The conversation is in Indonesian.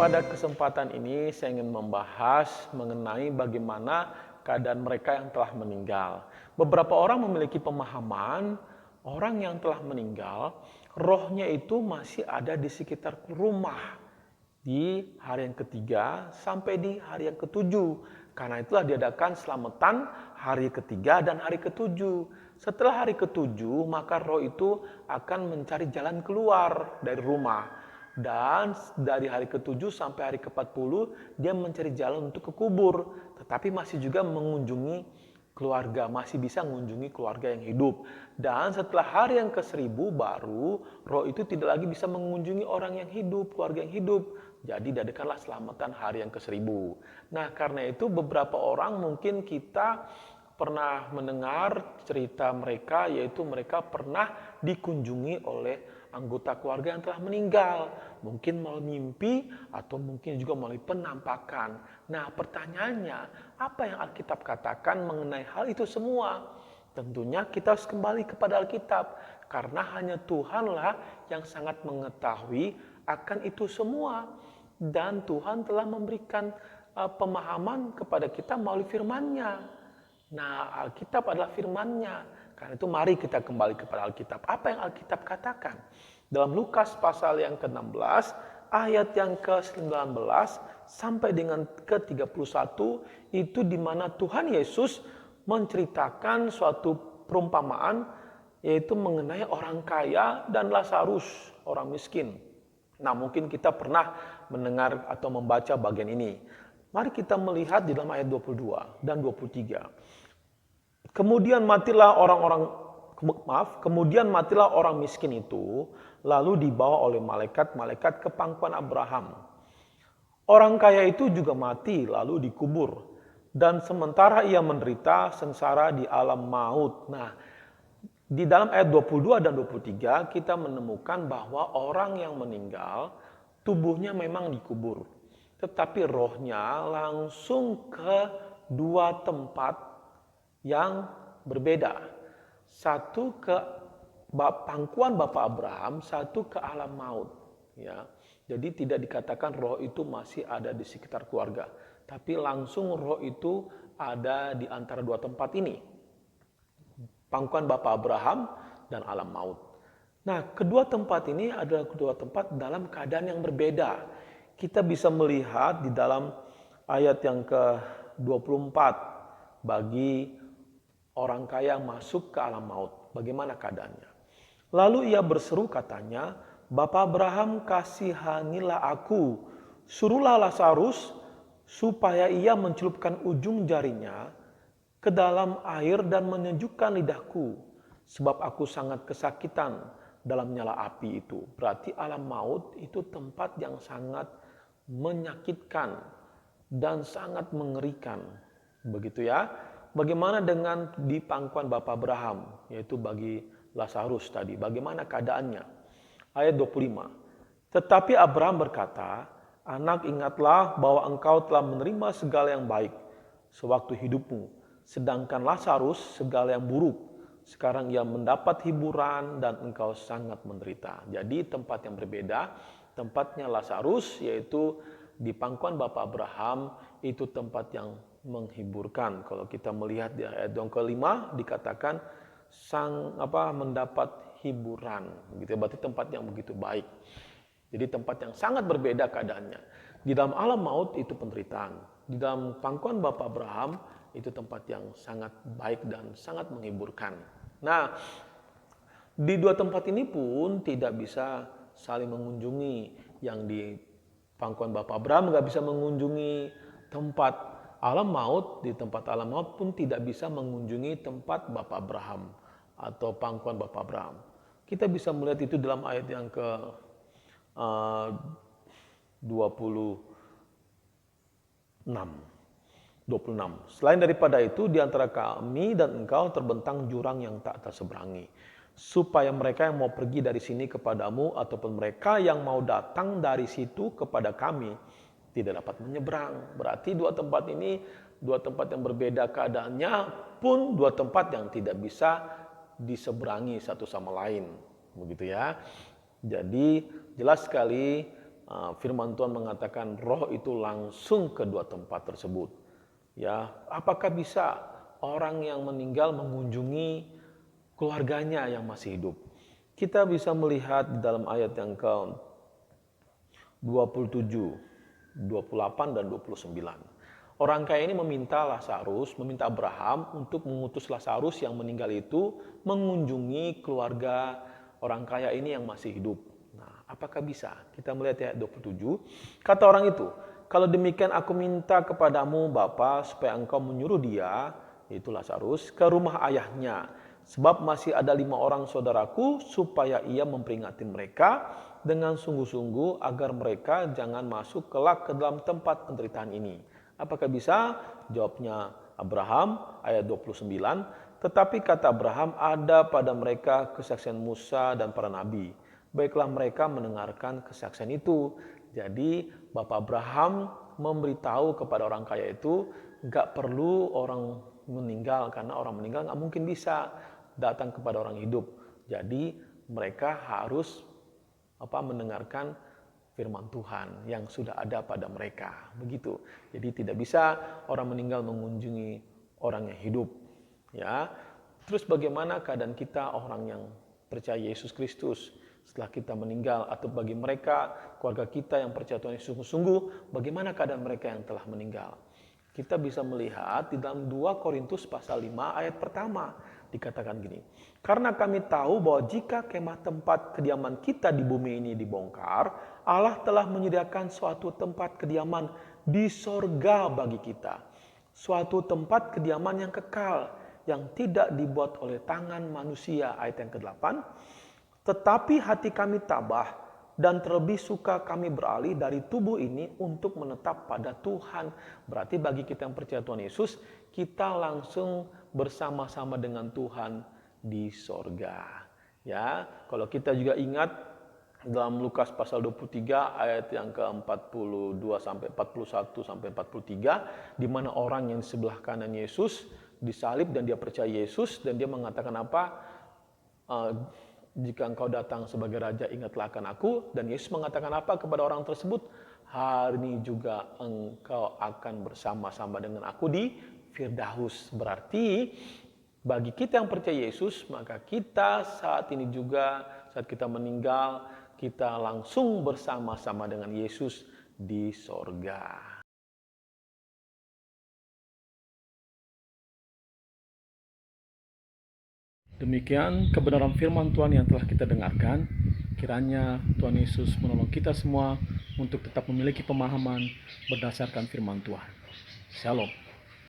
pada kesempatan ini saya ingin membahas mengenai bagaimana keadaan mereka yang telah meninggal. Beberapa orang memiliki pemahaman orang yang telah meninggal, rohnya itu masih ada di sekitar rumah di hari yang ketiga sampai di hari yang ketujuh. Karena itulah diadakan selamatan hari ketiga dan hari ketujuh. Setelah hari ketujuh, maka roh itu akan mencari jalan keluar dari rumah. Dan dari hari ketujuh sampai hari ke-40, dia mencari jalan untuk ke kubur. Tetapi masih juga mengunjungi keluarga, masih bisa mengunjungi keluarga yang hidup. Dan setelah hari yang ke-1000 baru, roh itu tidak lagi bisa mengunjungi orang yang hidup, keluarga yang hidup. Jadi diadakanlah selamatan hari yang ke-1000. Nah, karena itu beberapa orang mungkin kita pernah mendengar cerita mereka, yaitu mereka pernah dikunjungi oleh anggota keluarga yang telah meninggal. Mungkin melalui mimpi atau mungkin juga melalui penampakan. Nah, pertanyaannya, apa yang Alkitab katakan mengenai hal itu semua? Tentunya kita harus kembali kepada Alkitab. Karena hanya Tuhanlah yang sangat mengetahui akan itu semua. Dan Tuhan telah memberikan pemahaman kepada kita melalui firman-Nya. Nah, Alkitab adalah firman-Nya. Karena itu mari kita kembali kepada Alkitab. Apa yang Alkitab katakan? Dalam Lukas pasal yang ke-16, ayat yang ke-19 sampai dengan ke-31, itu di mana Tuhan Yesus menceritakan suatu perumpamaan, yaitu mengenai orang kaya dan Lazarus, orang miskin. Nah, mungkin kita pernah mendengar atau membaca bagian ini. Mari kita melihat di dalam ayat 22 dan 23. Kemudian matilah orang miskin itu, lalu dibawa oleh malaikat-malaikat ke pangkuan Abraham. Orang kaya itu juga mati, lalu dikubur. Dan sementara ia menderita sengsara di alam maut. Nah, di dalam ayat 22 dan 23 kita menemukan bahwa orang yang meninggal, tubuhnya memang dikubur. Tetapi rohnya langsung ke dua tempat yang berbeda. Satu ke pangkuan Bapak Abraham, satu ke alam maut. Ya. Jadi tidak dikatakan roh itu masih ada di sekitar keluarga. Tapi langsung roh itu ada di antara dua tempat ini. Pangkuan Bapak Abraham dan alam maut. Nah, kedua tempat ini adalah kedua tempat dalam keadaan yang berbeda. Kita bisa melihat di dalam ayat yang ke-24, bagi orang kaya yang masuk ke alam maut, bagaimana keadaannya. Lalu ia berseru katanya, Bapak Abraham, kasihanilah aku, suruhlah Lazarus supaya ia mencelupkan ujung jarinya ke dalam air dan menyejukkan lidahku, sebab aku sangat kesakitan dalam nyala api itu. Berarti alam maut itu tempat yang sangat menyakitkan dan sangat mengerikan. Begitu ya. Bagaimana dengan di pangkuan Bapak Abraham, yaitu bagi Lazarus tadi, bagaimana keadaannya? Ayat 25. Tetapi Abraham berkata, anak, ingatlah bahwa engkau telah menerima segala yang baik sewaktu hidupmu, sedangkan Lazarus segala yang buruk. Sekarang ia mendapat hiburan dan engkau sangat menderita. Jadi tempat yang berbeda. Tempatnya Lazarus yaitu di pangkuan Bapak Abraham, itu tempat yang menghiburkan. Kalau kita melihat di ayat yang ke-5 dikatakan mendapat hiburan. Gitu. Berarti tempat yang begitu baik. Jadi tempat yang sangat berbeda keadaannya. Di dalam alam maut itu penderitaan. Di dalam pangkuan Bapak Abraham itu tempat yang sangat baik dan sangat menghiburkan. Nah, di dua tempat ini pun tidak bisa saling mengunjungi. Yang di pangkuan Bapak Abraham nggak bisa mengunjungi tempat alam maut, di tempat alam maut pun tidak bisa mengunjungi tempat Bapak Abraham atau pangkuan Bapak Abraham. Kita bisa melihat itu dalam ayat yang ke 26. Selain daripada itu, di antara kami dan engkau terbentang jurang yang tak terseberangi, supaya mereka yang mau pergi dari sini kepadamu ataupun mereka yang mau datang dari situ kepada kami tidak dapat menyeberang. Berarti dua tempat ini, dua tempat yang berbeda keadaannya, pun dua tempat yang tidak bisa diseberangi satu sama lain. Begitu ya. Jadi jelas sekali firman Tuhan mengatakan roh itu langsung ke dua tempat tersebut. Ya, apakah bisa orang yang meninggal mengunjungi keluarganya yang masih hidup? Kita bisa melihat di dalam ayat yang ke 27, 28 dan 29. Orang kaya ini meminta Abraham untuk mengutus Lazarus yang meninggal itu mengunjungi keluarga orang kaya ini yang masih hidup. Nah, apakah bisa? Kita melihat ayat 27. Kata orang itu, kalau demikian aku minta kepadamu Bapa supaya engkau menyuruh dia, yaitu Lazarus, ke rumah ayahnya. Sebab masih ada 5 orang saudaraku supaya ia memperingatkan mereka dengan sungguh-sungguh agar mereka jangan masuk kelak ke dalam tempat penderitaan ini. Apakah bisa? Jawabnya Abraham ayat 29. Tetapi kata Abraham, ada pada mereka kesaksian Musa dan para nabi. Baiklah mereka mendengarkan kesaksian itu. Jadi Bapak Abraham memberitahu kepada orang kaya itu, gak perlu orang meninggal, karena orang meninggal gak mungkin bisa datang kepada orang hidup. Jadi mereka harus mendengarkan firman Tuhan yang sudah ada pada mereka. Begitu. Jadi tidak bisa orang meninggal mengunjungi orang yang hidup. Ya. Terus bagaimana keadaan kita orang yang percaya Yesus Kristus setelah kita meninggal, atau bagi mereka keluarga kita yang percaya Tuhan Yesus sungguh-sungguh, bagaimana keadaan mereka yang telah meninggal? Kita bisa melihat di dalam 2 Korintus pasal 5 ayat pertama dikatakan gini. Karena kami tahu bahwa jika kemah tempat kediaman kita di bumi ini dibongkar, Allah telah menyediakan suatu tempat kediaman di sorga bagi kita. Suatu tempat kediaman yang kekal, yang tidak dibuat oleh tangan manusia. Ayat yang ke-8. Tetapi hati kami tabah dan terlebih suka kami beralih dari tubuh ini untuk menetap pada Tuhan. Berarti bagi kita yang percaya Tuhan Yesus, kita langsung bersama-sama dengan Tuhan di sorga. Ya, kalau kita juga ingat dalam Lukas pasal 23 ayat yang ke-42 sampai 41 sampai 43, di mana orang yang di sebelah kanan Yesus disalib dan dia percaya Yesus, dan dia mengatakan apa? Jika engkau datang sebagai raja, ingatlah akan aku. Dan Yesus mengatakan apa kepada orang tersebut? Hari ini juga engkau akan bersama-sama dengan aku di Firdaus. Berarti bagi kita yang percaya Yesus, maka kita saat ini juga, saat kita meninggal, kita langsung bersama-sama dengan Yesus di sorga. Demikian kebenaran firman Tuhan yang telah kita dengarkan. Kiranya Tuhan Yesus menolong kita semua untuk tetap memiliki pemahaman berdasarkan firman Tuhan. Shalom.